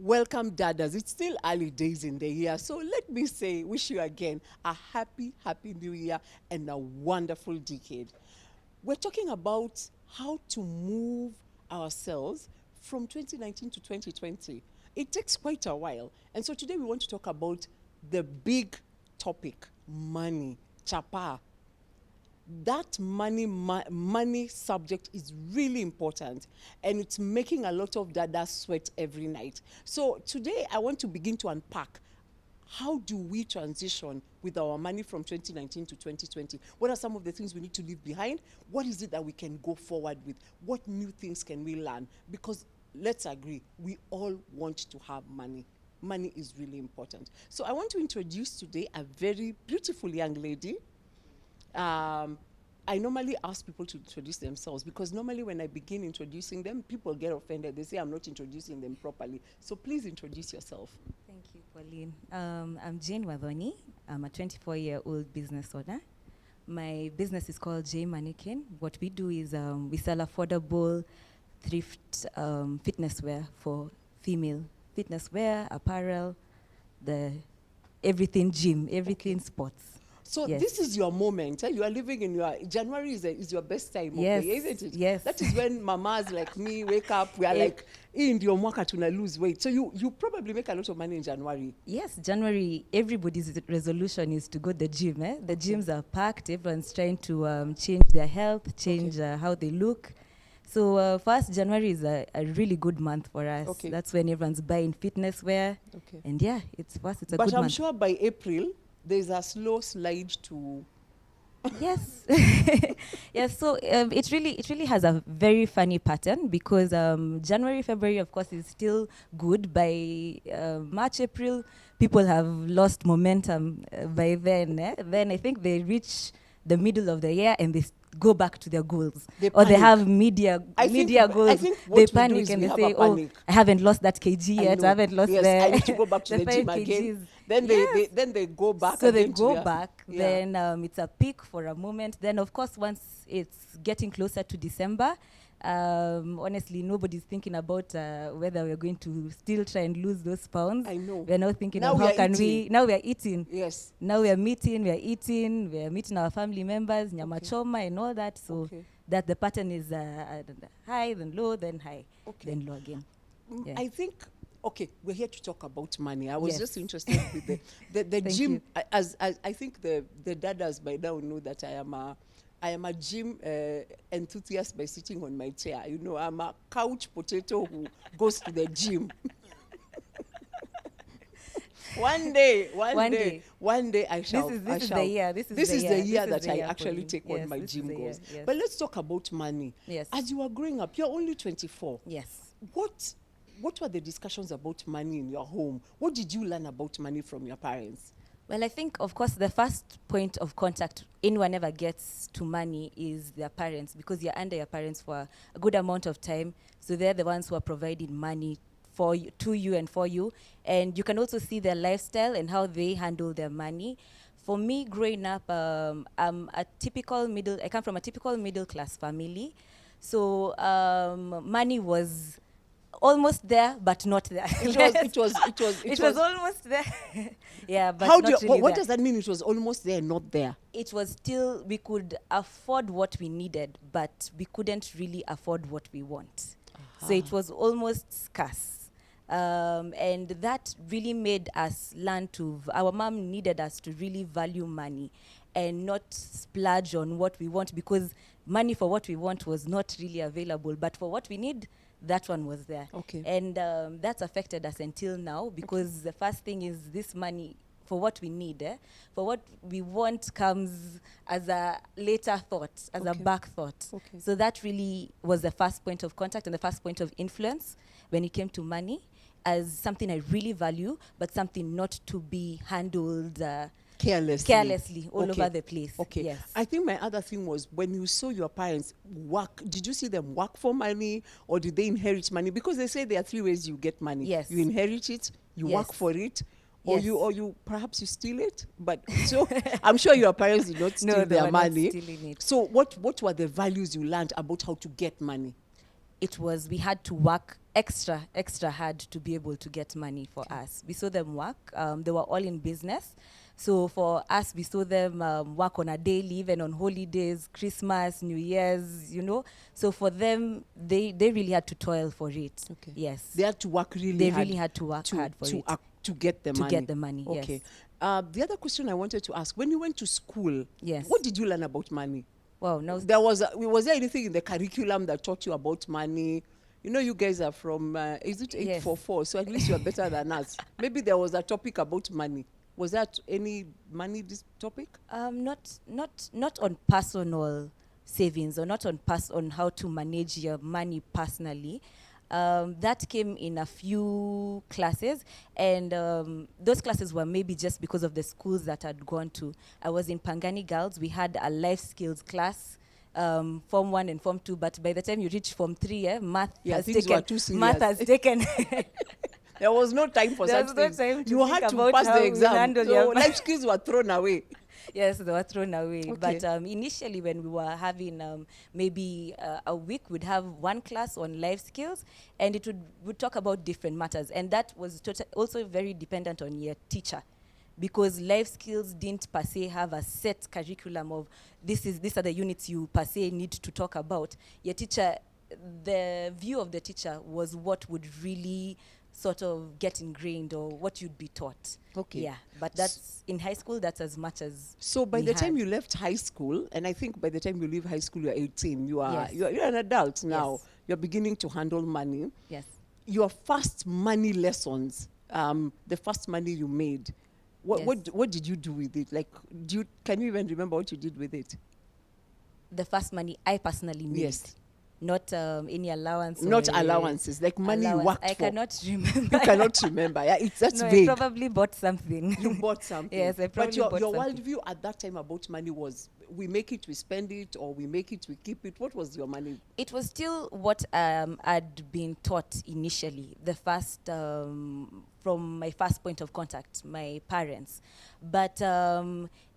Welcome, Dadas. It's still early days in the year. So let me say, wish you again a happy, happy new year and a wonderful decade. We're talking about how to move ourselves from 2019 to 2020. It takes quite a while. And so today we want to talk about the big topic, money, chapa. That money subject is really important, and it's making a lot of Dadas sweat every night. So today I want to begin to unpack, how do we transition with our money from 2019 to 2020? What are some of the things we need to leave behind? What is it that we can go forward with? What new things can we learn? Because let's agree, we all want to have money. Money is really important. So I want to introduce today a very beautiful young lady. I normally ask people to introduce themselves, because normally when I begin introducing them, people get offended. They say I'm not introducing them properly. So please introduce yourself. Thank you, Pauline. I'm Jayne Wathoni. I'm a 24-year-old business owner. My business is called Jayne Mannequin. What we do is we sell affordable thrift fitness wear for female fitness wear, apparel, everything gym, everything sports. So this is your moment. You are living in your January is your best time. Yes, okay, isn't it? yes. That is when mamas like me wake up. We are like, in your mwaka tuna lose weight. So you probably make a lot of money in January. Yes, January. Everybody's resolution is to go to the gym. The gyms are packed. Everyone's trying to change their health, change how they look. So for us, January is a really good month for us. Okay. That's when everyone's buying fitness wear. Okay. And yeah, for us, it's a but good I'm month. sure by April there's a slow slide to. Yes. Yes, so it really has a very funny pattern, because January, February, of course, is still good. By March, April, people have lost momentum by then. Then I think they reach the middle of the year and they go back to their goals. They have media goals. I think what they we panic do is and we they have say, a oh, panic. I haven't lost that kg yet. I haven't lost I need to go back to the gym 5 again. kgs. Then they go back. So they again to go their- back, Yeah. then it's a peak for a moment. Then, of course, once it's getting closer to December, honestly, nobody's thinking about whether we're going to still try and lose those pounds. I know. We're now thinking Now of we how are can eating. we... Now we are eating. Yes. Now we are meeting our family members, nyama choma and all that. So that the pattern is high, then low, then high, then low again. Yeah. I think, we're here to talk about money. I was Yes. just interested with the Thank gym. you. As I think the Dadas by now know that I am a gym enthusiast by sitting on my chair. You know, I'm a couch potato who goes to the gym. One day I shall. This is the year. This is the year that I year, actually Pauline. take Yes, on my this is gym the year, goals. yes. But let's talk about money. Yes. As you are growing up, you're only 24. Yes. What were the discussions about money in your home? What did you learn about money from your parents? Well, I think, of course, the first point of contact anyone ever gets to money is their parents, because you're under your parents for a good amount of time. So they're the ones who are providing money for you, to you and for you. And you can also see their lifestyle and how they handle their money. For me, growing up, I come from a typical middle-class family. So money was almost there, but not there. It was almost there. Yeah, but How not really what there. does that mean? It was almost there, not there. It was still, we could afford what we needed, but we couldn't really afford what we want. So it was almost scarce. And that really made us learn our mom needed us to really value money and not splurge on what we want, because money for what we want was not really available. But for what we need, that one was there. Okay. And that's affected us until now, because the first thing is this money for what we need, for what we want comes as a later thought, as a back thought. Okay. So that really was the first point of contact and the first point of influence when it came to money, as something I really value, but something not to be handled carelessly all over the place. Okay. Yes. I think my other thing was, when you saw your parents work, did you see them work for money, or did they inherit money? Because they say there are 3 ways you get money. Yes. You inherit it, you work for it, or you perhaps you steal it. But so I'm sure your parents did not steal their money. Stealing it. So what were the values you learned about how to get money? we had to work extra hard to be able to get money for us. We saw them work. They were all in business. So for us, we saw them work on a daily, even on holidays, Christmas, New Year's, So for them, they really had to toil for it. Okay. Yes. They had to work really They hard. really had to work hard for it. To get the money. To get the money, Okay. yes. The other question I wanted to ask, when you went to school, Yes. what did you learn about money? Wow, now Was there anything in the curriculum that taught you about money? You guys are from, is it 844? So at least you are better than us. Maybe there was a topic about money. Was that any money this topic? not on personal savings, or not on how to manage your money personally. That came in a few classes, and those classes were maybe just because of the schools that I'd gone to. I was in Pangani Girls. We had a life skills class, Form 1 and Form 2, but by the time you reach Form 3, math has taken There was no time for such things. You had to pass the exam. So life skills were thrown away. Yes, they were thrown away. Okay. But initially, when we were having maybe a week, we'd have one class on life skills, and would talk about different matters. And that was also very dependent on your teacher, because life skills didn't per se have a set curriculum of these are the units you per se need to talk about. Your teacher, the view of the teacher was what would really sort of get ingrained, or what you'd be taught. Okay. Yeah, but that's in high school, that's as much as. So by the time you left high school, and I think by the time you leave high school, you're 18, Yes. you're an adult now. Yes. You're beginning to handle money. Yes. Your first money lessons, the first money you made, what did you do with it? Like, can you even remember what you did with it? The first money I personally made. Yes. Not any allowance. Not allowances, like money you worked I for. cannot remember. You cannot remember. Yeah, that's no, vague. I probably bought something. You bought something. Yes, I probably But bought your something. worldview at that time about money was, we make it, we spend it, or we make it, we keep it. What was your money? It was still what I'd been taught initially, the first, from my first point of contact, my parents. But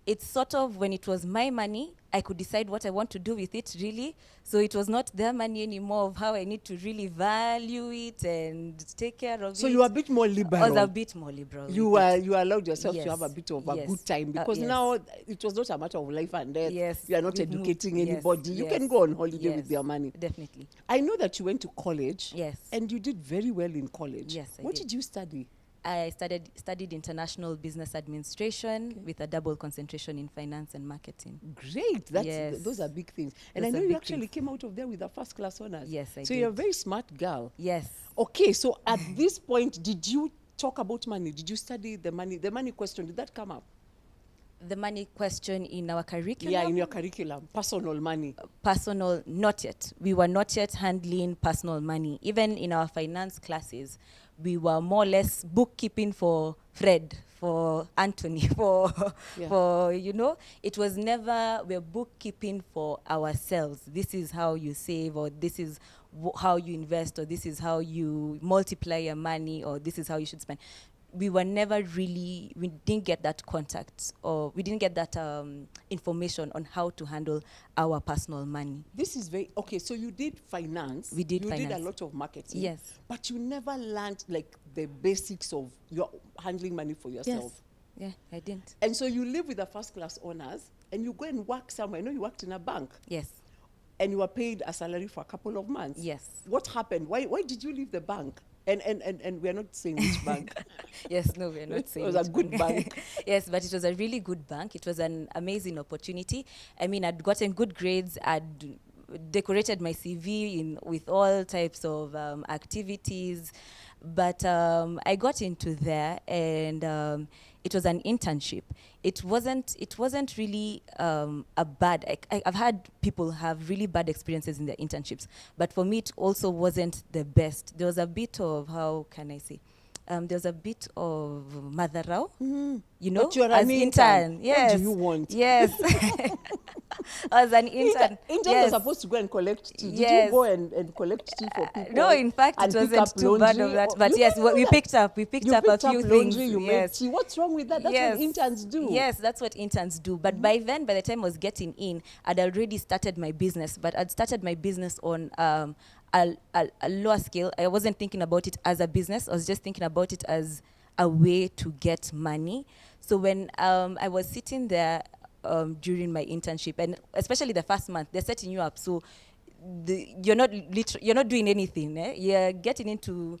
it's sort of, when it was my money, I could decide what I want to do with it, really. So it was not their money anymore, of how I need to really value it and take care of it. So you were a bit more liberal. I was a bit more liberal. You allowed yourself to have a bit of a Yes. good time, because Yes. now it was not a matter of life and death. Yes. You are not We've educating moved. anybody. Yes. You Yes. can go on holiday Yes. with your money. Definitely. I know that you went to college. Yes. And you did very well in college. Yes, I What did. did you study? I studied international business administration with a double concentration in finance and marketing. Great. Yes. Those are big things. And Those I are know you big actually things. came out of there with a first class honors. Yes, I So did. you're a very smart girl. Yes. Okay, so at this point, did you talk about money? Did you study the money? The money question, did that come up? The money question in our curriculum? Yeah, in your curriculum, personal money. Personal, not yet. We were not yet handling personal money. Even in our finance classes, we were more or less bookkeeping for Fred, for Anthony, for it was never, we're bookkeeping for ourselves. This is how you save, or this is how you invest, or this is how you multiply your money, or this is how you should spend. We were never really, we didn't get that contact, or we didn't get that information on how to handle our personal money. This is very, okay, so you did finance. We did You did a finance. lot of marketing. Yes. But you never learned like the basics of your handling money for yourself. Yes. Yeah, I didn't. And so you live with a first class honors and you go and work somewhere. I know you worked in a bank Yes. and you were paid a salary for a couple of months. Yes. What happened? Why did you leave the bank? And we're not saying which bank. Yes, no, we're not saying It was a which good bank. Yes, but it was a really good bank. It was an amazing opportunity. I mean, I'd gotten good grades. I'd decorated my CV with all types of activities. But I got into there, and it was an internship. It wasn't really a bad. I've had people have really bad experiences in their internships, but for me, it also wasn't the best. There was a bit of, how can I say? There was a bit of madharau, you know, But you're as an intern. Yes. What do you want? Yes. As an intern. Interns Yes. are supposed to go and collect tea. Did Yes. you go and collect tea for people? No, in fact, and it pick wasn't up too bad laundry? of that. Or- But you yes, don't do we that. picked up a few laundry, things. you made Yes. tea. What's wrong with that? That's Yes. what interns do. Yes, that's what interns do. But by then, by the time I was getting in, I'd already started my business. But I'd started my business on a lower scale. I wasn't thinking about it as a business. I was just thinking about it as a way to get money. So when I was sitting there during my internship, and especially the first month, they're setting you up. So you're not doing anything. You're getting into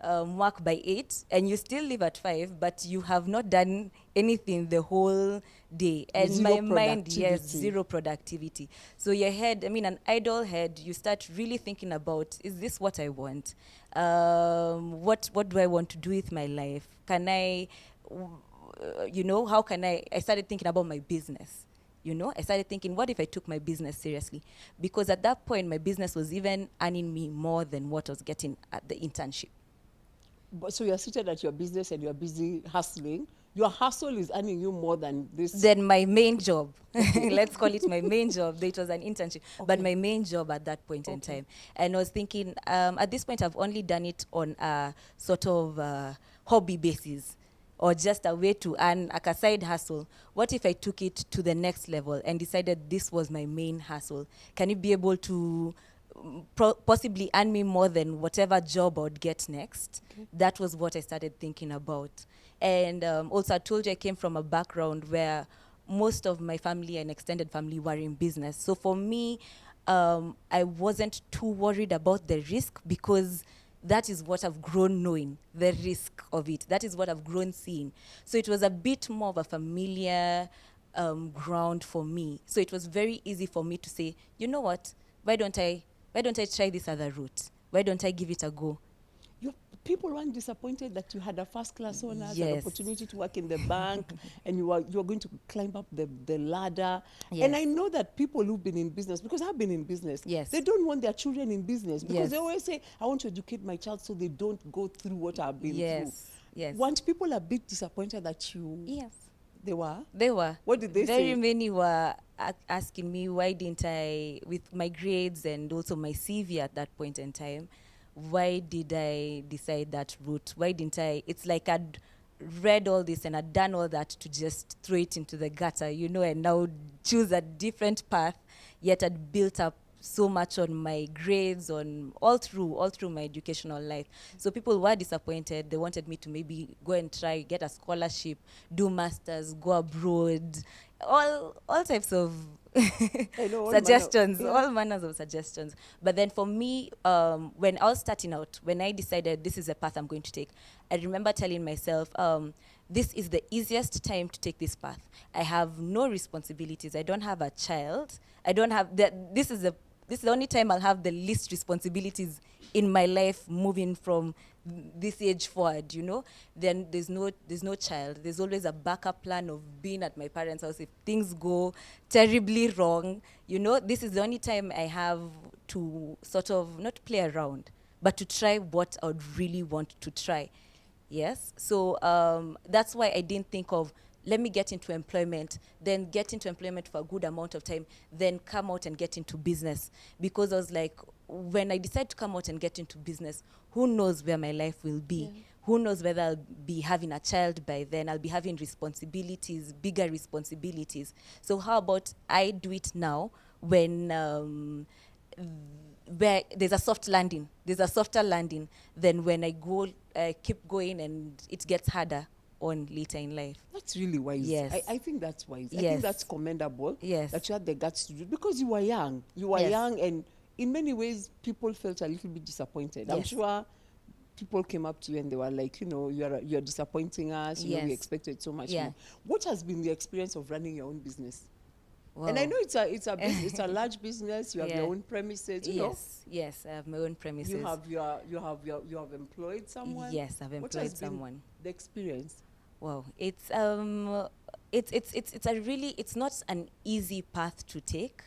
work by 8 and you still leave at 5, but you have not done anything the whole day. And Zero my mind, yes, productivity. zero productivity. So your head, I mean, an idle head, you start really thinking about, is this what I want? What do I want to do with my life? Can I, how can I started thinking about my business. I started thinking, what if I took my business seriously? Because at that point, my business was even earning me more than what I was getting at the internship. But so you're seated at your business and you're busy hustling. Your hustle is earning you more than this. Then my main job, let's call it my main job. It was an internship, but my main job at that point in time. And I was thinking, at this point, I've only done it on a sort of hobby basis, or just a way to earn like a side hustle. What if I took it to the next level and decided this was my main hustle? Can it be able to possibly earn me more than whatever job I would get next? That was what I started thinking about. And also I told you I came from a background where most of my family and extended family were in business. So for me, I wasn't too worried about the risk, because that is what I've grown knowing, the risk of it. That is what I've grown seeing. So it was a bit more of a familiar ground for me. So it was very easy for me to say, you know what, why don't I try this other route? Why don't I give it a go? People weren't disappointed that you had a first class honors, an Yes. opportunity to work in the bank, and you were going to climb up the ladder. Yes. And I know that people who've been in business, because I've been in business, Yes. they don't want their children in business, because Yes. they always say, I want to educate my child so they don't go through what I've been through. Yes. Yes. Weren't people a bit disappointed that you... Yes. They were? They were. What did they say? Very many were asking me, why didn't I, with my grades and also my CV at that point in time, why did I decide that route? Why didn't I? It's like I'd read all this and I'd done all that to just throw it into the gutter, and now choose a different path, yet I'd built up so much on my grades, on all through my educational life. So people were disappointed. They wanted me to maybe go and try, get a scholarship, do masters, go abroad, all types of suggestions, all manners of suggestions. But then for me, when I was starting out, when I decided this is the path I'm going to take, I remember telling myself, this is the easiest time to take this path. I have no responsibilities. I don't have a child. I don't have this is the only time I'll have the least responsibilities in my life moving from this age forward, Then there's no child. There's always a backup plan of being at my parents' house if things go terribly wrong. This is the only time I have to sort of not play around, but to try what I would really want to try. Yes. So that's why I didn't think of, let me get into employment, then get into employment for a good amount of time, then come out and get into business. Because I was like, when I decide to come out and get into business, who knows where my life will be? Yeah. Who knows whether I'll be having a child by then? I'll be having responsibilities, bigger responsibilities. So how about I do it now when where there's a soft landing. There's a softer landing than when I go, keep going and it gets harder on later in life. That's really wise. Yes. I think that's wise. Yes. I think that's commendable. Yes. That you had the guts to do it, because you were young. You were young, and in many ways, people felt a little bit disappointed. Yes. I'm sure people came up to you and they were like, you're disappointing us. We expected so much more. What has been the experience of running your own business? Wow. And I know it's a large business. You have your own premises. Yes, I have my own premises. You have employed someone. Yes, I've employed what has someone. Been the experience. Wow, it's not an easy path to take.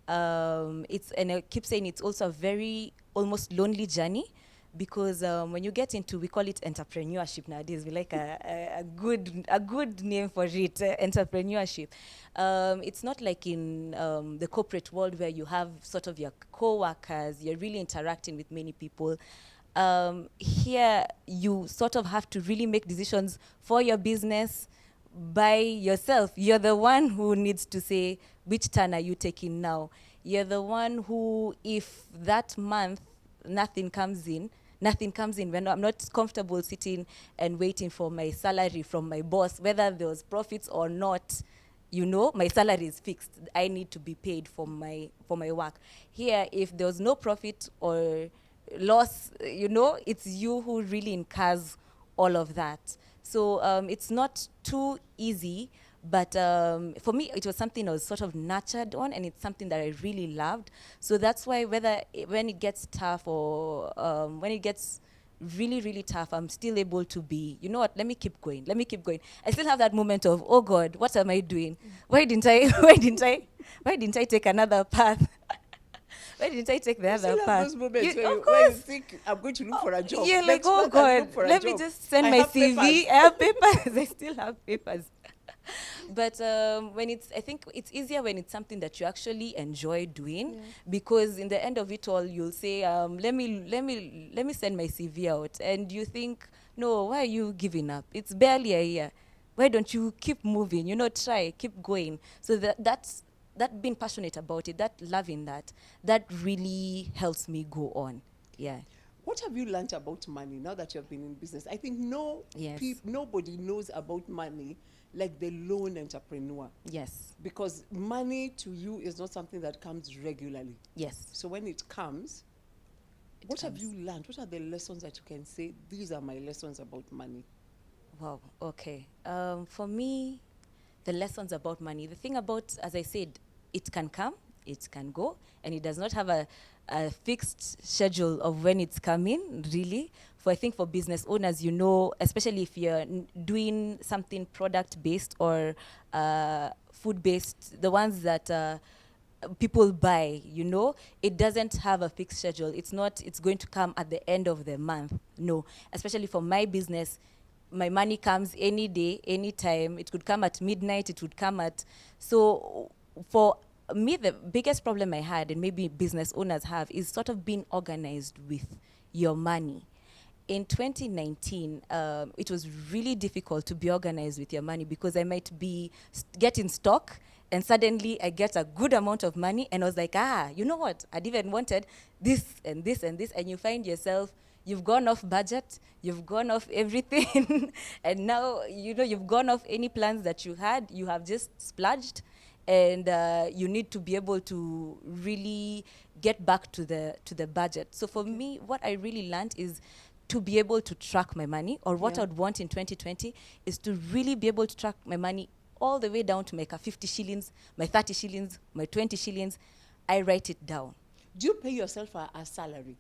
And I keep saying it's also a very almost lonely journey, because when you get into, we call it entrepreneurship nowadays. We like a good name for it, entrepreneurship. It's not like in the corporate world where you have sort of your co-workers, you're really interacting with many people. Here, you sort of have to really make decisions for your business by yourself. You're the one who needs to say, which turn are you taking now? You're the one who, if that month nothing comes in, when I'm not comfortable sitting and waiting for my salary from my boss, whether there was profits or not, my salary is fixed. I need to be paid for my work. Here, if there was no profit or loss, it's you who really incurs all of that. So it's not too easy, but for me, it was something I was sort of nurtured on, and it's something that I really loved. So that's why when it gets tough, or when it gets really, really tough, I'm still able to be, you know what, let me keep going. I still have that moment of, oh God, what am I doing? Why didn't I, why didn't I take another path? Why didn't I take the You other still have path? those moments Of where you course. think, I'm going to look for a job. You're like, Next oh month, I'll look God, for a let job. me just send I my have CV. papers. I have papers. I still have papers. But I think it's easier when it's something that you actually enjoy doing, because in the end of it all, you'll say, let me send my CV out, and you think, no, why are you giving up? It's barely a year. Why don't you keep moving? Try, keep going. So that being passionate about it, that loving that really helps me go on. Yeah. What have you learned about money now that you have been in business? I think Yes. nobody knows about money like the lone entrepreneur, Yes. because money to you is not something that comes regularly. Yes. So when it comes, what have you learned? What are the lessons that you can say, these are my lessons about money? Wow. Okay. For me, the lessons about money, the thing about, as I said, it can come, it can go, and it does not have a fixed schedule of when it's coming, really. I think for business owners, especially if you're doing something product-based or food-based, the ones that people buy, it doesn't have a fixed schedule. It's going to come at the end of the month. No, especially for my business, my money comes any day, any time. It could come at midnight, it would come at, so for me, the biggest problem I had, and maybe business owners have, is sort of being organized with your money. In 2019, it was really difficult to be organized with your money, because I might be getting stock, and suddenly I get a good amount of money, and I was like, you know what? I'd even wanted this and this and this, and you find yourself, you've gone off budget, you've gone off everything, and now, you've gone off any plans that you had, you have just splurged, and you need to be able to really get back to the budget. So for me, what I really learned is to be able to track my money, or what I'd want in 2020 is to really be able to track my money all the way down to my 50 shillings, my 30 shillings, my 20 shillings. I write it down. Do you pay yourself a salary?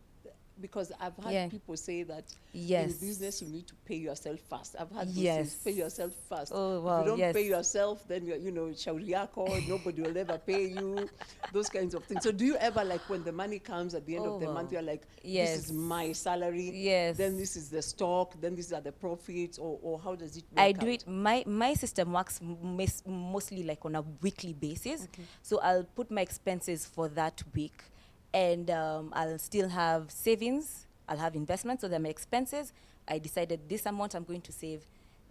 Because I've had people say that in business you need to pay yourself first. I've had those things, pay yourself first. Oh, wow, if you don't pay yourself, then you're, shauri yako, nobody will ever pay you, those kinds of things. So do you ever, like, when the money comes at the end of the month, you're like, this is my salary, then this is the stock, then these are the profits, or how does it work I do it, my system works mostly like on a weekly basis. So I'll put my expenses for that week, and I'll still have savings, I'll have investments, so that my expenses, I decided this amount I'm going to save,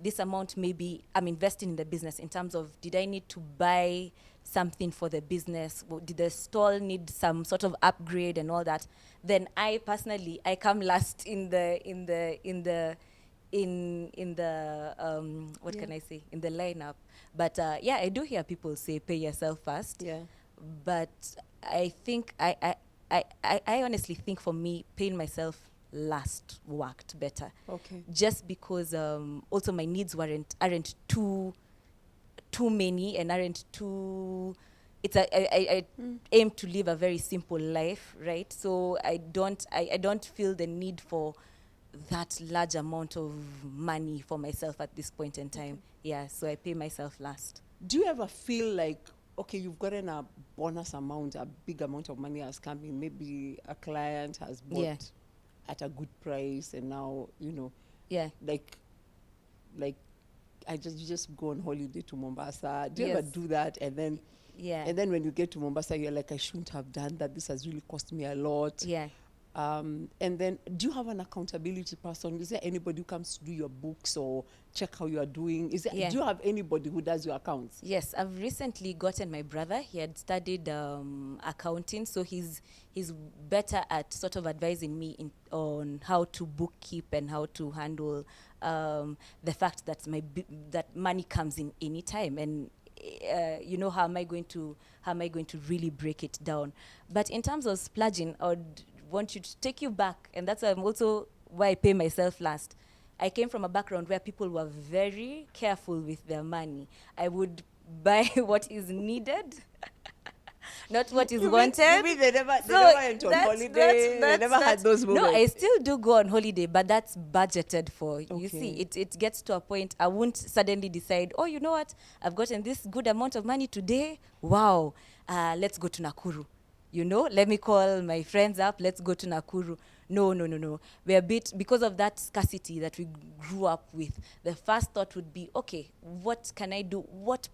this amount maybe I'm investing in the business, in terms of, did I need to buy something for the business? Did the stall need some sort of upgrade and all that? Then I personally, I come last in the what can I say, in the lineup. But I do hear people say pay yourself first. But I think I honestly think, for me, paying myself last worked better. Just because also my needs aren't too many, and aren't too, I aim to live a very simple life, right? So I don't feel the need for that large amount of money for myself at this point in time. So I pay myself last. Do you ever feel like, okay, you've gotten a bonus amount, a big amount of money has come in, maybe a client has bought at a good price, and now, like you just go on holiday to Mombasa. Do you ever do that? And then when you get to Mombasa, you're like, I shouldn't have done that. This has really cost me a lot. And then, do you have an accountability person? Is there anybody who comes to do your books or check how you are doing? Yeah. Do you have anybody who does your accounts? Yes, I've recently gotten my brother. He had studied accounting, so he's better at sort of advising me on how to bookkeep and how to handle the fact that that money comes in any time, and how am I going to really break it down. But in terms of splurging, I would want you to take you back, and that's why I pay myself last. I came from a background where people were very careful with their money. I would buy what is needed, not what is wanted. You mean they never went on holiday? They never had those moments? No, I still do go on holiday, but that's budgeted for. You Okay. see, it gets to a point, I won't suddenly decide, oh, you know what, I've gotten this good amount of money today. Wow, let's go to Nakuru. Let me call my friends up, let's go to Nakuru. No. We're a bit, because of that scarcity that we grew up with, the first thought would be, okay, what can I do? What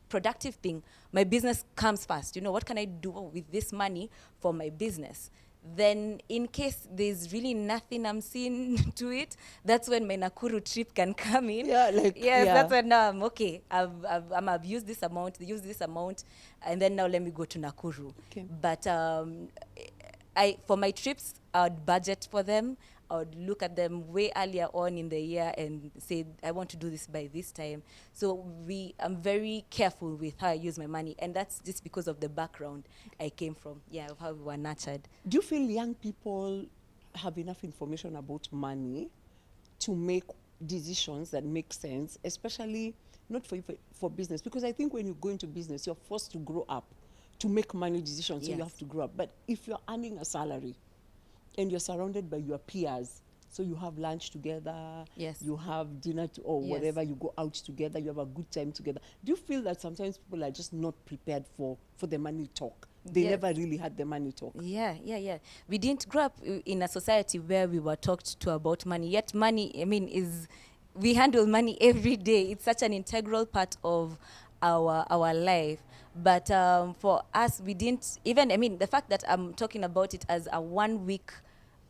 productive thing? My business comes first. What can I do with this money for my business? Then in case there's really nothing I'm seeing to it, that's when my Nakuru trip can come in. That's when now I'm okay. I've used this amount, and then now let me go to Nakuru. Okay. But for my trips, I would budget for them. I would look at them way earlier on in the year and say, I want to do this by this time. So I'm very careful with how I use my money. And that's just because of the background I came from, of how we were nurtured. Do you feel young people have enough information about money to make decisions that make sense, especially not for business? Because I think when you go into business, you're forced to grow up to make money decisions, so you have to grow up. But if you're earning a salary, and you're surrounded by your peers, so you have lunch together, you have dinner or whatever, you go out together, you have a good time together. Do you feel that sometimes people are just not prepared for the money talk? They never really had the money talk. Yeah. We didn't grow up in a society where we were talked to about money. Yet money, we handle money every day. It's such an integral part of our life. But for us, we didn't even, the fact that I'm talking about it as a 1 week,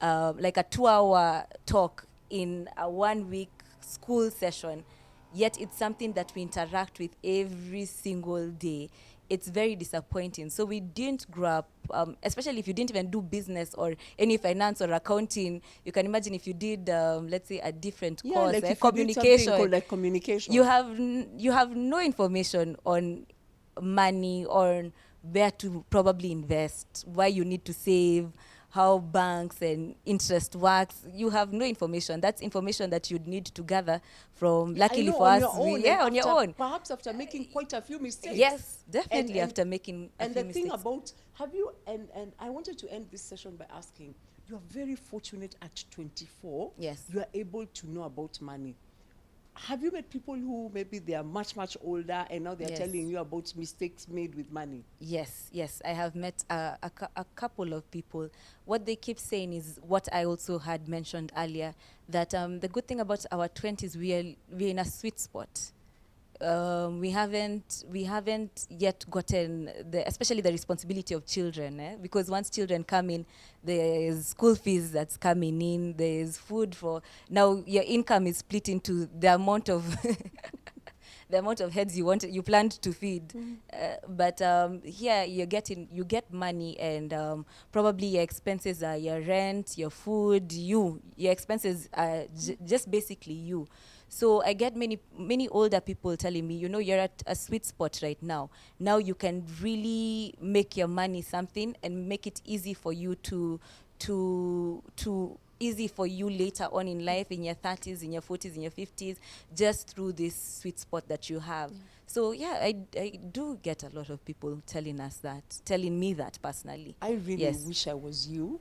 like a 2-hour talk in a 1 week school session, yet it's something that we interact with every single day. It's very disappointing. So we didn't grow up, especially if you didn't even do business or any finance or accounting. You can imagine if you did, let's say, a different course, like if communication. you did something called like communication. You have no information on money, or where to probably invest, why you need to save, how banks and interest works. You have no information. That's information that you'd need to gather from, luckily for us, on your own. Perhaps after making quite a few mistakes. Yes, definitely after making a few mistakes. And the thing about, and I wanted to end this session by asking, you are very fortunate at 24. Yes. You are able to know about money. Have you met people who maybe they are much, much older and now they're telling you about mistakes made with money? Yes. I have met a couple of people. What they keep saying is what I also had mentioned earlier, that the good thing about our 20s, we're in a sweet spot. We haven't yet gotten especially the responsibility of children, because once children come in, there's school fees that's coming in, there's food for, now your income is split into the amount of the amount of heads you planned to feed. But here you get money, and probably your expenses are your rent, your food, your expenses are just basically you. So I get many older people telling me, you're at a sweet spot right now. Now you can really make your money something and make it easy for you easy for you later on in life, in your 30s, in your 40s, in your 50s, just through this sweet spot that you have. So I do get a lot of people telling me that personally. I really wish I was you.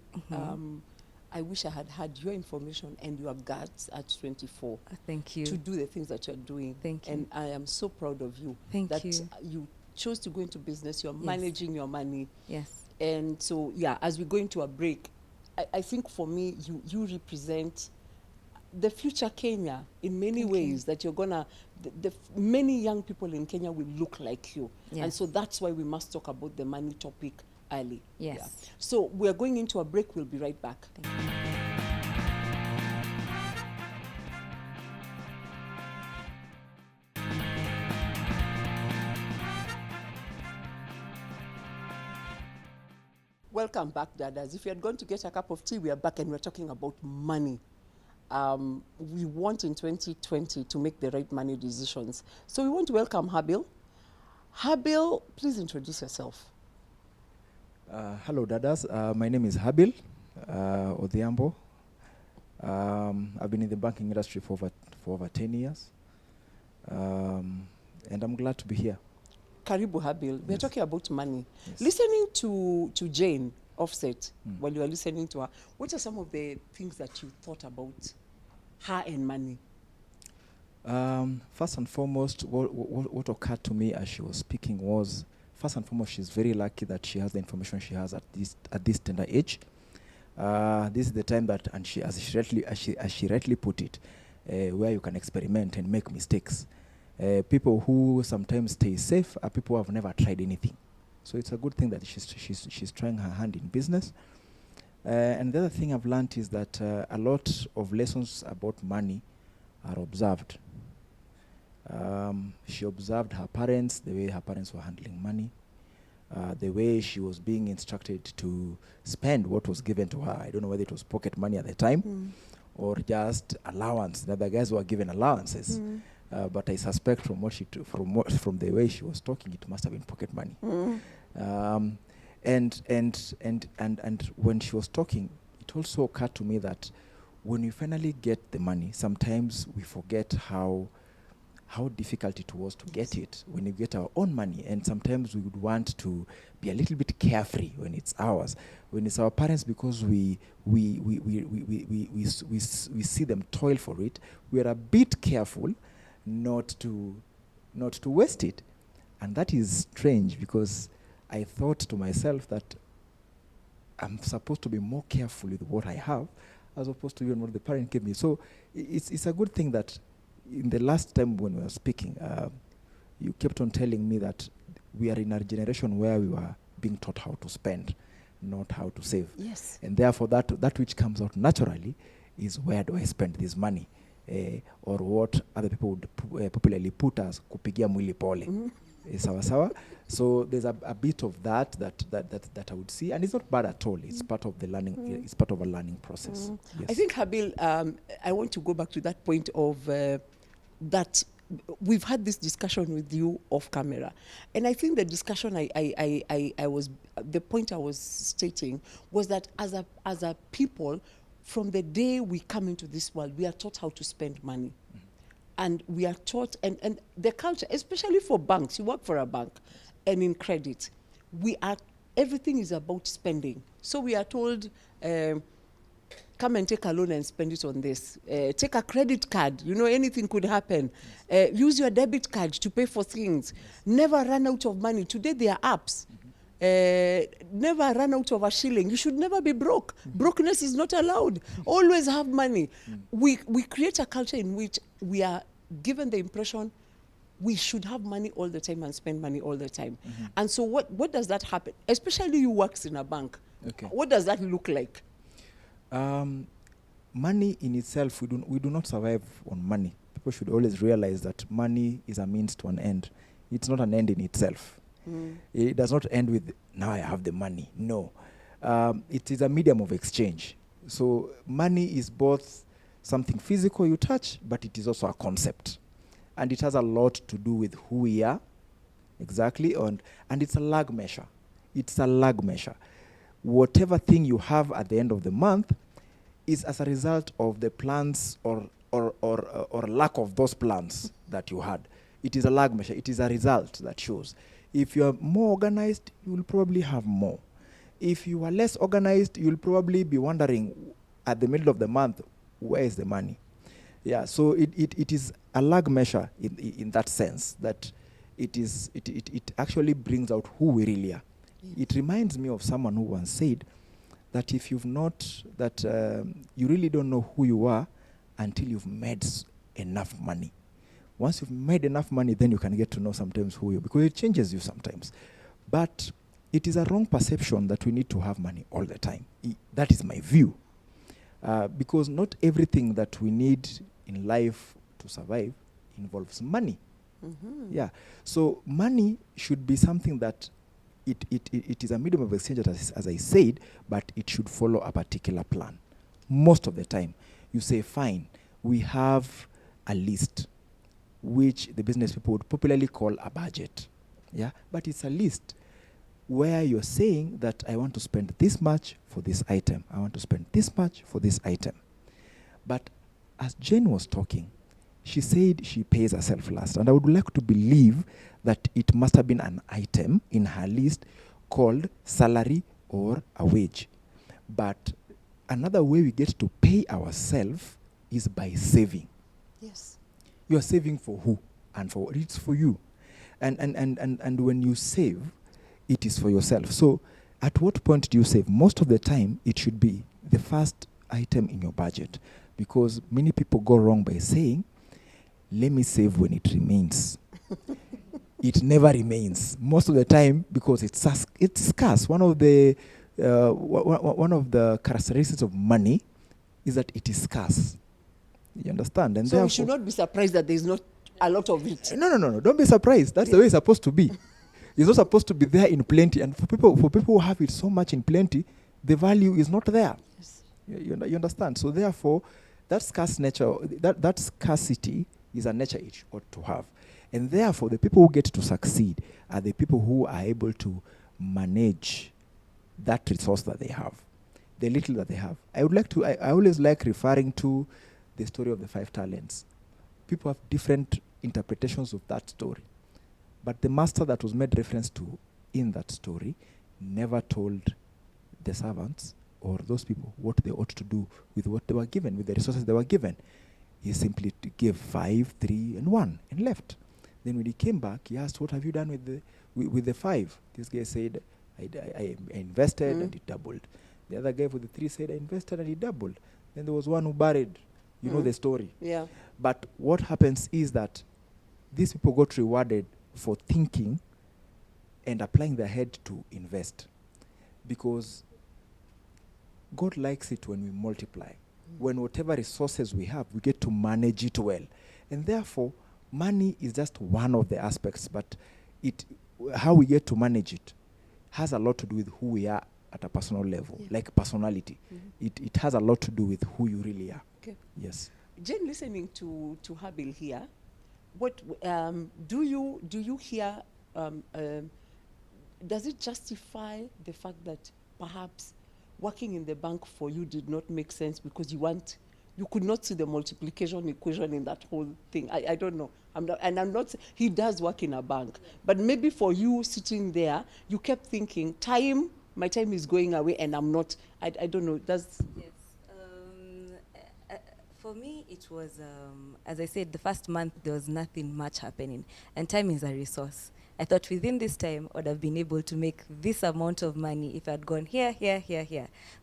I wish I had your information and your guts at 24. Thank you. To do the things that you're doing. Thank you. And I am so proud of you. Thank you. You chose to go into business. You're managing your money. Yes. And so, as we go into a break, I think for me, you represent the future Kenya in many ways, that you're gonna, many young people in Kenya will look like you. Yes. And so that's why we must talk about the money topic early. Yes. So we are going into a break. We'll be right back. Thank you. Welcome back, Dadas. If you had gone to get a cup of tea, we are back and we're talking about money. We want in 2020 to make the right money decisions. So we want to welcome Habil. Habil, please introduce yourself. Hello, Dadas. My name is Habil Odhiambo. I've been in the banking industry for over 10 years. And I'm glad to be here. Karibu Habil. We're Yes. talking about money. Yes. Listening to Jayne Offset, while you were listening to her, what are some of the things that you thought about her and money? First and foremost, what occurred to me as she was speaking was, first and foremost, she's very lucky that she has the information she has at this tender age. This is the time that, and as she rightly put it, where you can experiment and make mistakes. People who sometimes stay safe are people who have never tried anything. So it's a good thing that she's trying her hand in business. And the other thing I've learned is that a lot of lessons about money are observed. She observed her parents, the way her parents were handling money, the way she was being instructed to spend what was given to her. I don't know whether it was pocket money at the time or just allowance. The other guys were given allowances. But I suspect from the way she was talking, it must have been pocket money. And when she was talking, it also occurred to me that when we finally get the money, sometimes we forget how difficult it was to get it when you get our own money. And sometimes we would want to be a little bit carefree when it's ours. When it's our parents, because we see them toil for it, we are a bit careful not to waste it. And that is strange, because I thought to myself that I'm supposed to be more careful with what I have as opposed to even what the parent gave me. So it's a good thing that in the last time when we were speaking, you kept on telling me that we are in a generation where we were being taught how to spend, not how to save. Yes. And therefore that which comes out naturally is, where do I spend this money? Or what other people would popularly put as kupigia mwili pole. Sawa sawa. So there's a bit of that I would see, and it's not bad at all. It's part of the learning. It's part of a learning process. Yes. I think, Habil, I want to go back to that point of that we've had this discussion with you off camera, and I think the discussion the point I was stating was that as a people, from the day we come into this world, we are taught how to spend money. And we are taught, and the culture, especially for banks, you work for a bank, and in credit, everything is about spending. So we are told, come and take a loan and spend it on this. Take a credit card, anything could happen. Use your debit card to pay for things. Never run out of money. Today there are apps. Never run out of a shilling. You should never be broke. Brokenness is not allowed. Always have money. We create a culture in which we are given the impression we should have money all the time and spend money all the time. And so what does that happen? Especially you works in a bank. Okay. What does that look like? Money in itself, we do not survive on money. People should always realize that money is a means to an end. It's not an end in itself. It does not end with, now I have the money. No. It is a medium of exchange. So money is both something physical you touch, but it is also a concept. And it has a lot to do with who we are, exactly, and it's a lag measure. It's a lag measure. Whatever thing you have at the end of the month is as a result of the plans or lack of those plans that you had. It is a lag measure. It is a result that shows. If you are more organized, you will probably have more. If you are less organized, you'll probably be wondering at the middle of the month, where is the money? Yeah, so it is a lag measure in that sense, that it actually brings out who we really are. It reminds me of someone who once said that if you've not, you really don't know who you are until you've made enough money. Once you've made enough money, then you can get to know sometimes who you are, because it changes you sometimes. But it is a wrong perception that we need to have money all the time. That is my view. Because not everything that we need in life to survive involves money. Mm-hmm. Yeah. So money should be something that it is a medium of exchange, as I said, but it should follow a particular plan. Most of the time, you say, fine, we have a list, which the business people would popularly call a budget. Yeah. But it's a list where you're saying that I want to spend this much for this item. I want to spend this much for this item. But as Jayne was talking, she said she pays herself last. And I would like to believe that it must have been an item in her list called salary or a wage. But another way we get to pay ourselves is by saving. Yes. You are saving for who? And for it's for you. And when you save, it is for yourself. So at what point do you save? Most of the time, it should be the first item in your budget, because many people go wrong by saying, let me save when it remains. It never remains. Most of the time, because it's scarce. One of the characteristics of money is that it is scarce. You understand? And so we should not be surprised that there's not a lot of it. No. Don't be surprised. That's the way it's supposed to be. It's not supposed to be there in plenty. And for people who have it so much in plenty, the value is not there. Yes. You understand? So therefore, that scarce nature, that scarcity is a nature it ought to have. And therefore, the people who get to succeed are the people who are able to manage that resource that they have, the little that they have. I always like referring to the story of the 5 talents. People have different interpretations of that story. But the master that was made reference to in that story never told the servants or those people what they ought to do with what they were given, with the resources they were given. He simply gave 5, 3, and 1 and left. Then when he came back, he asked, what have you done with the 5? This guy said, I invested and it doubled. The other guy with the 3 said, I invested and it doubled. Then there was one who buried. You know the story. Yeah. But what happens is that these people got rewarded for thinking and applying their head to invest. Because God likes it when we multiply. When whatever resources we have, we get to manage it well. And therefore, money is just one of the aspects, but how we get to manage it has a lot to do with who we are at a personal level, like personality. Mm-hmm. It has a lot to do with who you really are. Okay. Yes. Jayne, listening to Habil here, what do you hear? Does it justify the fact that perhaps working in the bank for you did not make sense because you could not see the multiplication equation in that whole thing? I don't know. He does work in a bank, but maybe for you sitting there, you kept thinking, my time is going away and I'm not, I don't know. Yes. For me, it was, as I said, the first month, there was nothing much happening. And time is a resource. I thought within this time, I would have been able to make this amount of money if I'd gone here.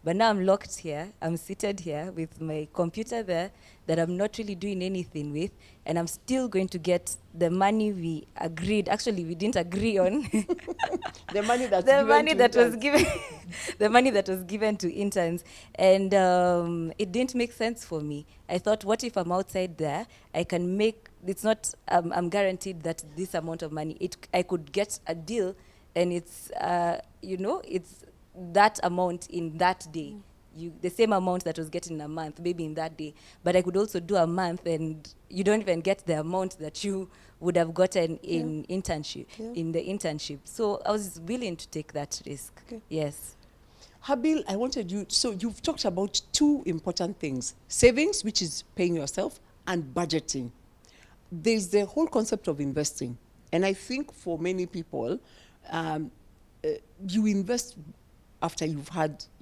But now I'm locked here. I'm seated here with my computer there that I'm not really doing anything with. And I'm still going to get the money we agreed. Actually, we didn't agree on. The money that was given to interns. And it didn't make sense for me. I thought, what if I'm outside there? I can make, it's not, I'm guaranteed that this amount of money, I could get a deal and it's, it's that amount in that day. The same amount that was getting in a month, maybe in that day. But I could also do a month and you don't even get the amount that you would have gotten in internship, in the internship. So I was willing to take that risk. Okay. Yes. Habil, I wanted you, so you've talked about 2 important things: savings, which is paying yourself, and budgeting. There's the whole concept of investing. And I think for many people, you invest after you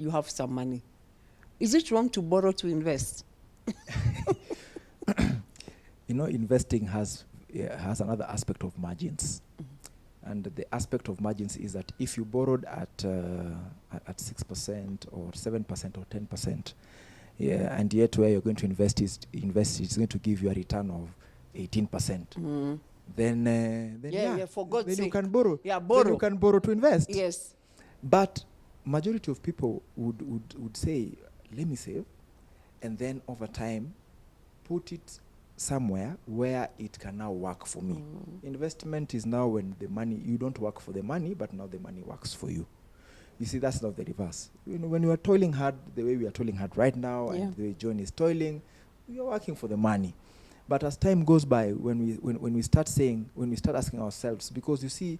have some money. Is it wrong to borrow to invest? Investing has another aspect of margins. Mm-hmm. And the aspect of margins is that if you borrowed at 6% or 7% or 10%, and yet where you're going to invest is going to give you a return of 18%. Mm-hmm. Then for God's sake, you can borrow. Yeah, borrow. Then you can borrow to invest. Yes. But majority of people would say, let me save, and then over time, put it somewhere where it can now work for me. Investment is now when the money, you don't work for the money, but now the money works for you. You see, that's not the reverse. You know, when you are toiling hard, the way we are toiling hard right now, and the way Jayne is toiling, we are working for the money. But as time goes by, when we start asking ourselves, because you see,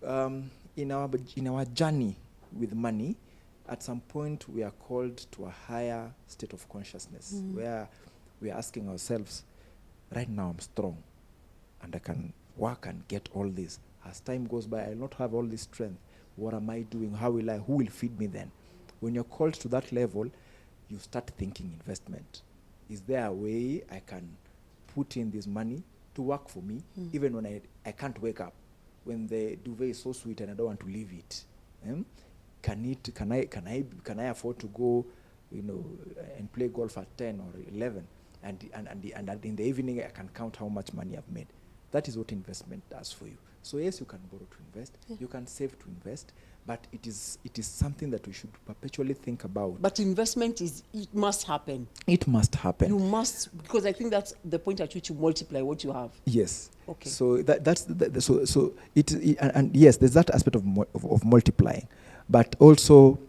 in our journey with money, at some point we are called to a higher state of consciousness where we are asking ourselves, right now I'm strong and I can work and get all this. As time goes by, I will not have all this strength. What am I doing? Who will feed me then? When you're called to that level, you start thinking investment. Is there a way I can put in this money to work for me, even when I can't wake up, when the duvet is so sweet and I don't want to leave it? Can I afford to go, and play golf at 10 or 11, and in the evening I can count how much money I've made? That is what investment does for you. So yes, you can borrow to invest, you can save to invest, but it is something that we should perpetually think about. But investment it must happen. It must happen. You must, because I think that's the point at which you multiply what you have. Yes. Okay. So and yes, there's that aspect of multiplying, but also,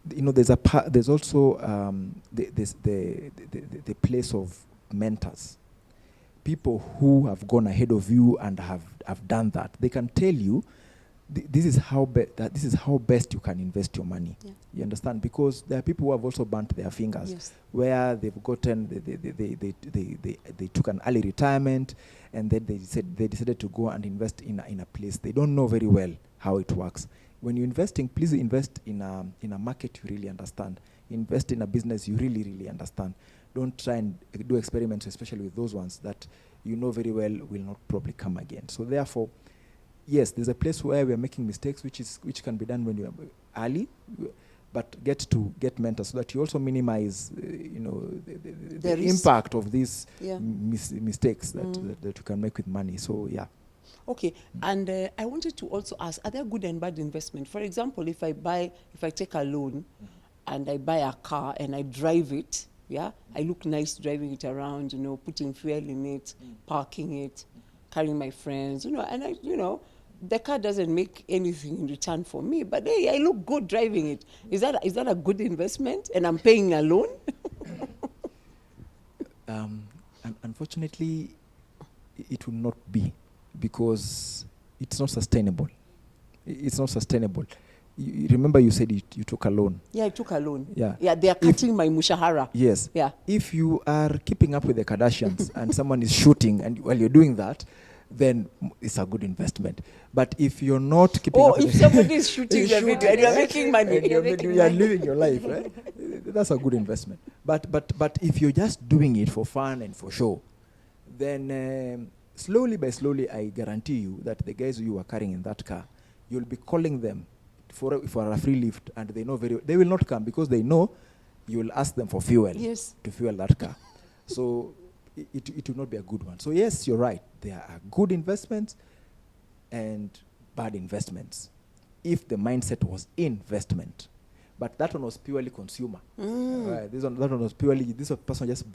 there's also the place of mentors. People who have gone ahead of you and have done that. They can tell you, this is how best you can invest your money. Yeah. You understand? Because there are people who have also burnt their fingers, where they've gotten, they took an early retirement, and then they decided to go and invest in a place. They don't know very well how it works. When you're investing, please invest in a market you really understand. Invest in a business you really, really understand. Don't try and do experiments, especially with those ones that you know very well will not probably come again. So therefore, yes, there's a place where we are making mistakes, which can be done when you are early, but get mentors so that you also minimize, the impact of these mistakes that you can make with money. So yeah. Okay, and I wanted to also ask: are there good and bad investment? For example, if I take a loan and I buy a car and I drive it. Yeah, I look nice driving it around, putting fuel in it, parking it, carrying my friends, and the car doesn't make anything in return for me, but hey, I look good driving it. Is that a good investment? And I'm paying a loan? Unfortunately, it will not be, because it's not sustainable. It's not sustainable. You remember you said you took a loan. Yeah, I took a loan. Yeah. Yeah, they are cutting my mushahara. Yes. Yeah. If you are keeping up with the Kardashians and someone is shooting and while you're doing that, then it's a good investment. But if you're not keeping up if somebody is shooting the video and you're making money. And you're living your life, right? That's a good investment. But if you're just doing it for fun and for show, then slowly by slowly, I guarantee you that the guys who you are carrying in that car, you'll be calling them for a free lift, and they know they will not come, because they know you will ask them for fuel to fuel that car. So it will not be a good one. So yes, you're right. There are good investments and bad investments if the mindset was investment. But that one was purely consumer. That one was purely, this person just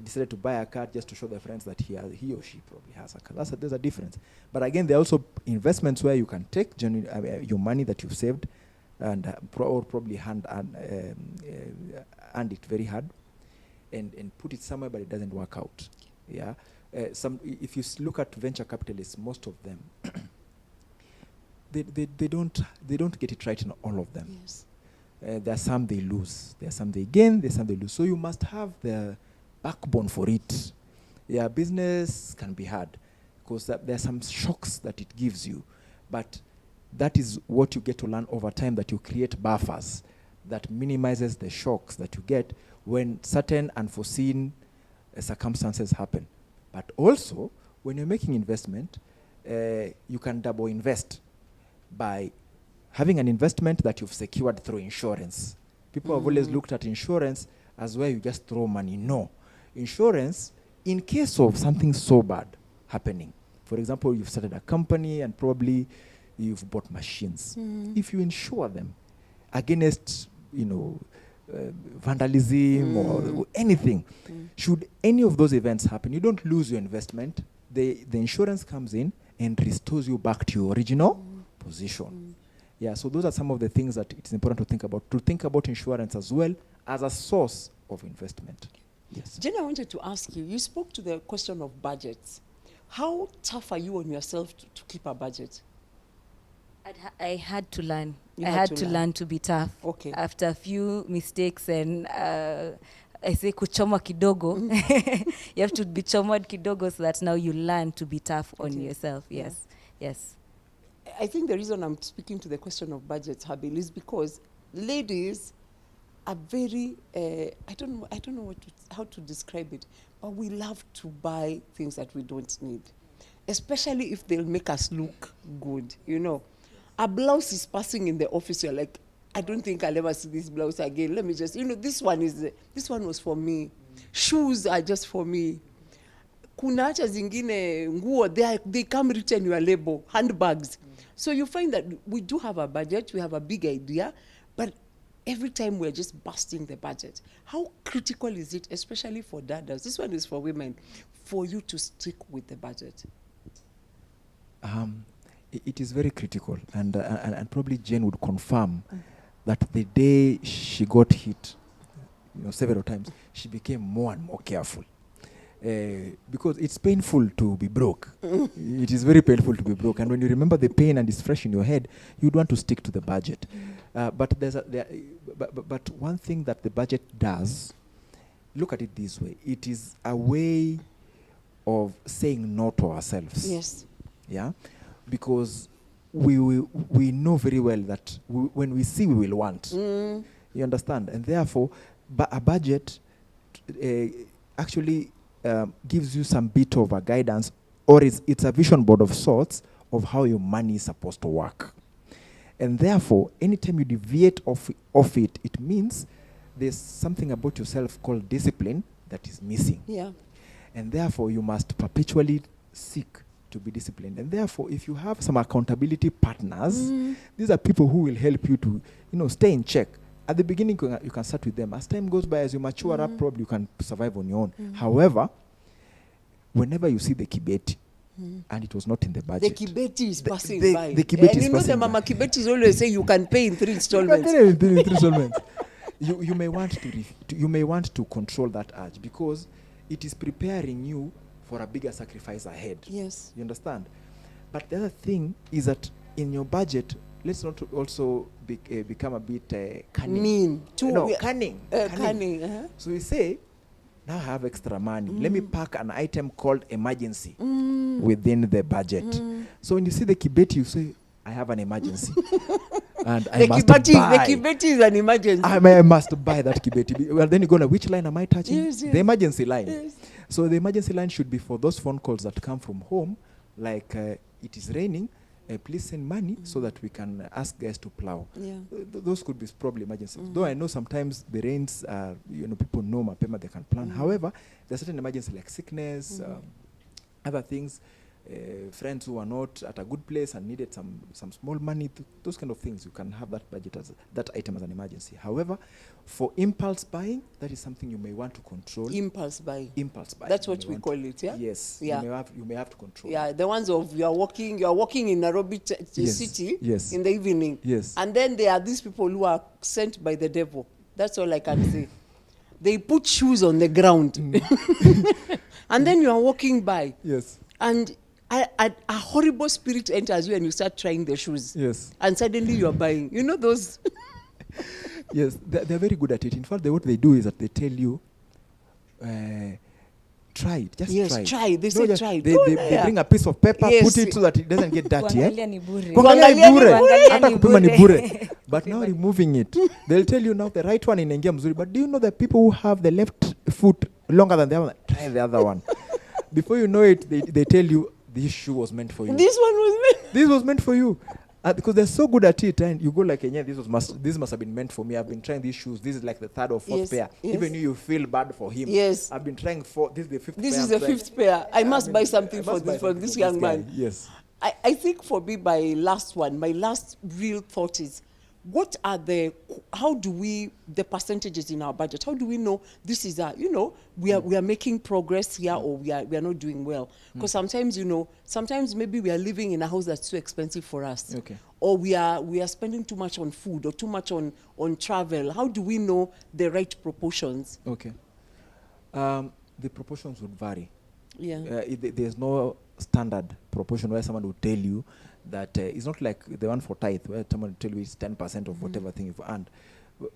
decided to buy a car just to show their friends that he or she probably has a car. There's a difference. But again, there are also investments where you can take your money that you've saved and probably earned it very hard and put it somewhere, but it doesn't work out. Yeah. If you look at venture capitalists, most of them, they don't get it right in all of them. Yes. There are some they lose. There are some they gain. There are some they lose. So you must have the backbone for it. Yeah, business can be hard because there are some shocks that it gives you, but that is what you get to learn over time, that you create buffers that minimizes the shocks that you get when certain unforeseen circumstances happen. But also, when you're making investment, you can double invest by having an investment that you've secured through insurance. People have always looked at insurance as where you just throw money. No. Insurance, in case of something so bad happening, for example, you've started a company and probably you've bought machines. If you insure them against, vandalism or anything, should any of those events happen, you don't lose your investment. The insurance comes in and restores you back to your original position. Yeah, so those are some of the things that it's important to think about. To think about insurance as well as a source of investment. Yes. Jayne, I wanted to ask you, you spoke to the question of budgets. How tough are you on yourself to keep a budget? I had to learn. You I had to learn to be tough. Okay. After a few mistakes and I say kuchomwa kidogo. You have to be chomwad kidogo so that now you learn to be tough on yourself. Yes. Yeah. Yes. I think the reason I'm speaking to the question of budgets, Habil, is because ladies are very, I don't know how to describe it, but we love to buy things that we don't need, especially if they'll make us look good, A blouse is passing in the office, you're like, I don't think I'll ever see this blouse again. Let me just, this one was for me. Shoes are just for me. Kuna hacha zingine nguo, they come written your label, handbags. So you find that we do have a budget, we have a big idea, but every time we're just busting the budget. How critical is it, especially for dadas? This one is for women, for you to stick with the budget? It is very critical, and probably Jayne would confirm that the day she got hit, several times, she became more and more careful. Because it's painful to be broke. It is very painful to be broke. And when you remember the pain and it's fresh in your head, you'd want to stick to the budget. But one thing that the budget does, look at it this way, it is a way of saying no to ourselves. Yes. Yeah? Because we know very well that when we see, we will want. You understand? And therefore, a budget actually gives you some bit of a guidance, or it's a vision board of sorts of how your money is supposed to work. And therefore, anytime you deviate off it, it means there's something about yourself called discipline that is missing. Yeah. And therefore, you must perpetually seek to be disciplined. And therefore, if you have some accountability partners, these are people who will help you to, stay in check. At the beginning, you can start with them. As time goes by, as you mature up, probably you can survive on your own. However, whenever you see the kibeti, and it was not in the budget. The kibeti is passing by. The kibeti is passing the Mama Kibetis always say you can pay in 3 installments. You can pay in 3 installments. You may want to control that urge, because it is preparing you for a bigger sacrifice ahead. Yes. You understand? But the other thing is that in your budget, let's not also become a bit cunning. Mean. Cunning. Cunning. So we say, now I have extra money. Let me pack an item called emergency within the budget. So when you see the kibeti, you say, I have an emergency. And I must buy. The kibeti is an emergency. I must buy that kibeti. Well, then you go, which line am I touching? Yes. The emergency line. Yes. So the emergency line should be for those phone calls that come from home, like it is raining, please send money so that we can ask guys to plow. Yeah. Those could be probably emergencies. Though I know sometimes the rains, people know mapema they can plan. However, there's certain emergency like sickness, other things, friends who are not at a good place and needed some small money, those kind of things. You can have that budget as that item as an emergency. However, for impulse buying, that is something you may want to control. Impulse buying. Impulse buying. That's what we call it, yeah? Yes. Yeah. You may have to control. Yeah, the ones of you are walking in Nairobi city in the evening. Yes. And then there are these people who are sent by the devil. That's all I can say. They put shoes on the ground. And then you are walking by. Yes. And a horrible spirit enters you and you start trying the shoes. Yes. And suddenly you are buying. You know those? Yes, they're very good at it. In fact, what they do is that they tell you, try it. Just try it. They say try it. They bring a piece of paper, Yes. put it so that it doesn't get dirty. Kuangalia ni bure. Kuangalia ni bure. Kuangalia Hata ni kupima ni bure. bure. But now removing it, they'll tell you now the right one inaingia mzuri. But do you know that people who have the left foot longer than the other one, try the other one. Before you know it, they tell you, this shoe was meant for you. This one was meant. This was meant for you. Because they're so good at it, and you go like, yeah, this must have been meant for me. I've been trying these shoes. This is like the 3rd or 4th pair. Yes. Even you feel bad for him. Yes. I've been trying 4. This is the 5th pair. This is the 5th pair. I must buy something for this young man. Yes. I think for me, my last real thought is, how do we, the percentages in our budget, how do we know this is we are making progress here, or we are not doing well? Because sometimes maybe we are living in a house that's too expensive for us. Okay. Or we are spending too much on food, or too much on travel. How do we know the right proportions? Okay. The proportions would vary. Yeah. There's no standard proportion where someone will tell you that it's not like the one for tithe, where someone will tell you it's 10% of whatever thing you've earned.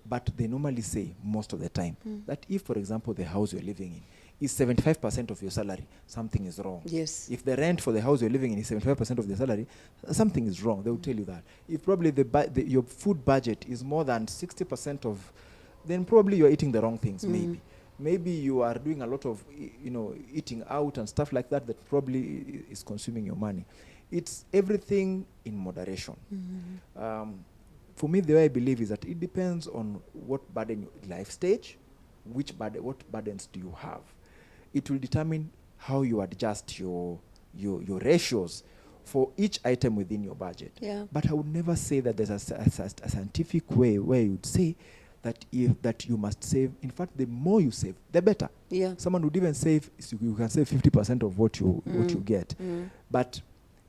But they normally say most of the time that if, for example, the house you're living in is 75% of your salary, something is wrong. Yes. If the rent for the house you're living in is 75% of the salary, something is wrong. They will tell you that. If probably your food budget is more than 60% of, then probably you're eating the wrong things, maybe you are doing a lot of eating out and stuff like that probably is consuming your money. It's everything in moderation. For me, the way I believe is that it depends on what life stage, what burdens do you have. It will determine how you adjust your ratios for each item within your budget. Yeah. But I would never say that there's a scientific way where you would say that you must save. In fact, the more you save, the better. Yeah. Someone would even save, you can save 50% of what you get. But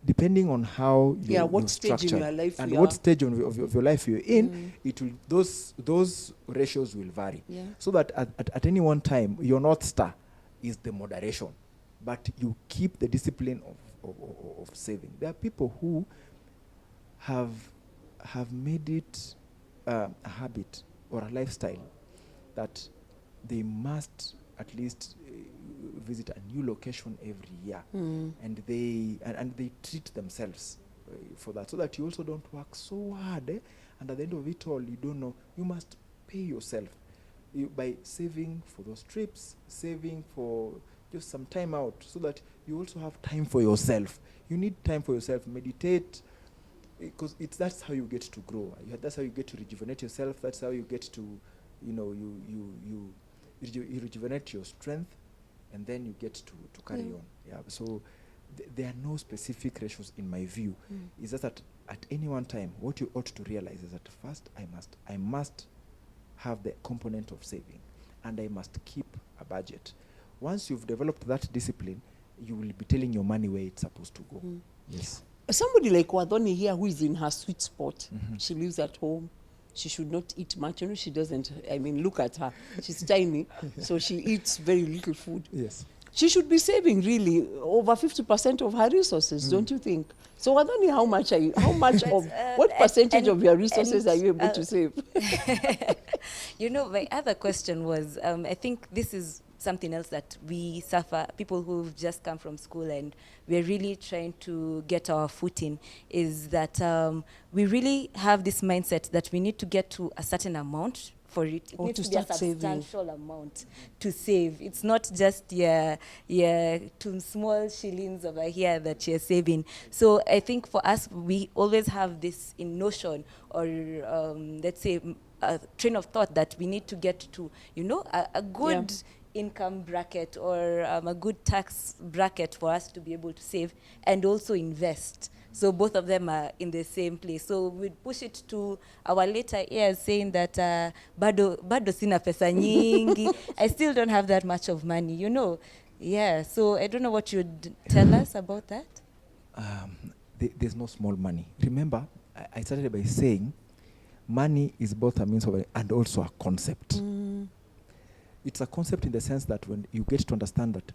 depending on how what stage in your life and you what are. stage of your life you're in, it will those ratios will vary. Yeah. So that at any one time, your North Star is the moderation, but you keep the discipline of saving. There are people who have made it a habit or a lifestyle that they must at least visit a new location every year, and they treat themselves for that, so that you also don't work so hard, and at the end of it all, you don't know, you must pay yourself by saving for those trips, saving for just some time out, so that you also have time for yourself. You need time for yourself. Meditate, because that's how you get to grow. That's how you get to rejuvenate yourself. That's how you get to, you rejuvenate your strength, and then you get to carry on. Yeah. So there are no specific ratios in my view. It's just that at any one time, what you ought to realize is that first I must have the component of saving, and I must keep a budget. Once you've developed that discipline, you will be telling your money where it's supposed to go. Yes. Somebody like Wathoni here, who is in her sweet spot, she lives at home. She should not eat much. She doesn't. I mean, look at her. She's tiny, so she eats very little food. Yes. She should be saving really over 50% of her resources, don't you think? So Wathoni, what percentage of your resources are you able to save? My other question was, I think this is something else that we suffer, people who've just come from school and we're really trying to get our footing, is that we really have this mindset that we need to get to a certain amount for it. It needs to be a substantial amount to save. It's not just your 2 small shillings over here that you're saving. So I think for us, we always have this in notion, or let's say a train of thought, that we need to get to, a good income bracket, or a good tax bracket for us to be able to save and also invest. So both of them are in the same place. So we'd push it to our later years, saying that bado sina pesa nyingi. I still don't have that much of money, Yeah, so I don't know what you'd tell us about that. There's no small money. Remember, I started by saying money is both a means of and also a concept. It's a concept in the sense that when you get to understand that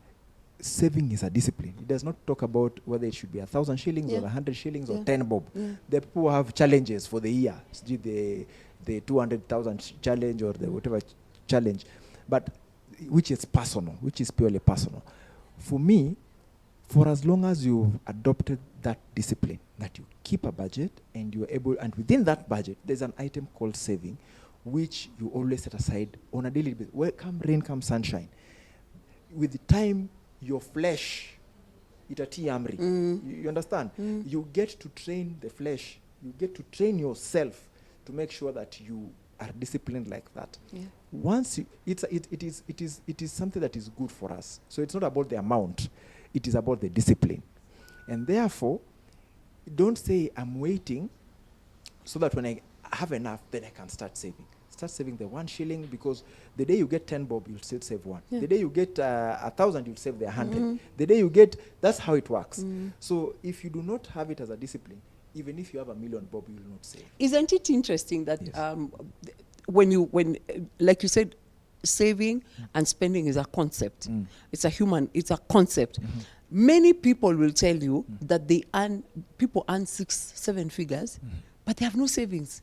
saving is a discipline. It does not talk about whether it should be 1,000 shillings or 100 shillings or 10 bob. The people have challenges for the year, the 200,000 challenge or the whatever challenge, but which is personal, which is purely personal. For me, for as long as you've adopted that discipline, that you keep a budget and you're able, and within that budget, there's an item called saving, which you always set aside on a daily basis. Come rain, come sunshine. With the time, your flesh, itati amri. You understand? You get to train the flesh. You get to train yourself to make sure that you are disciplined like that. Once it is something that is good for us. So it's not about the amount. It is about the discipline. And therefore, don't say I'm waiting so that when I have enough, then I can start saving. Start saving the 1 shilling, because the day you get 10 bob, you'll still save 1. Yeah. The day you get 1,000, you'll save the 100. The day you get, that's how it works. So if you do not have it as a discipline, even if you have 1,000,000 bob, you will not save. Isn't it interesting that Yes. when like you said, saving and spending is a concept. It's a concept. Many people will tell you that people earn 6-7 figures, but they have no savings.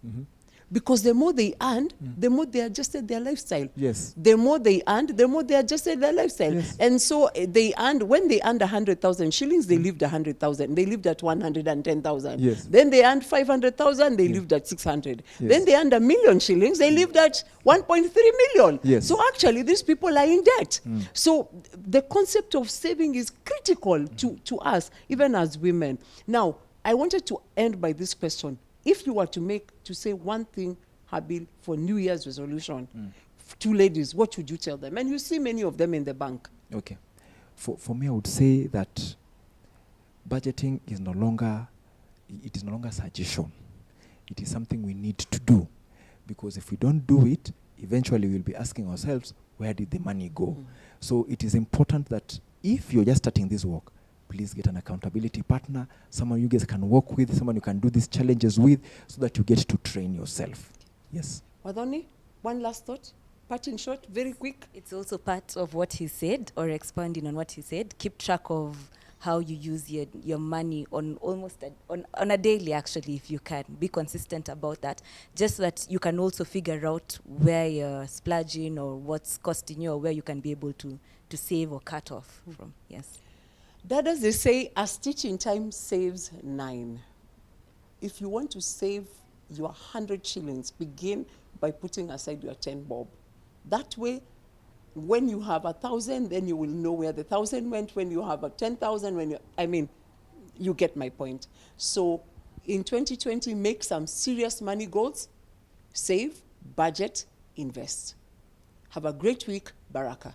Because the more they earned, the more they adjusted their lifestyle. Yes. The more they earned, the more they adjusted their lifestyle. Yes. And so when they earned 100,000 shillings, they lived 100,000. They lived at 110,000. Yes. Then they earned 500,000, they lived at 600. Yes. Then they earned 1,000,000 shillings, they lived at 1.3 million. Yes. So actually, these people are in debt. So the concept of saving is critical to us, even as women. Now, I wanted to end by this question. If you were to say one thing, Habil, for New Year's resolution, to ladies, what would you tell them? And you see many of them in the bank. Okay. For me, I would say that budgeting is no longer suggestion. It is something we need to do. Because if we don't do it, eventually we'll be asking ourselves, where did the money go? So it is important that if you're just starting this work, please get an accountability partner, someone you guys can work with, someone you can do these challenges with, so that you get to train yourself. Yes. Wathoni, one last thought? Parting shot, very quick. It's also part of what he said, or expanding on what he said. Keep track of how you use your money on on a daily, actually, if you can. Be consistent about that, just so that you can also figure out where you're splurging or what's costing you, or where you can be able to save or cut off from. Yes. Dadas, they say, a stitch in time saves 9. If you want to save your 100 shillings, begin by putting aside your 10 bob. That way, when you have 1,000, then you will know where the 1,000 went. When you have 10,000, you get my point. So in 2020, make some serious money goals, save, budget, invest. Have a great week. Baraka.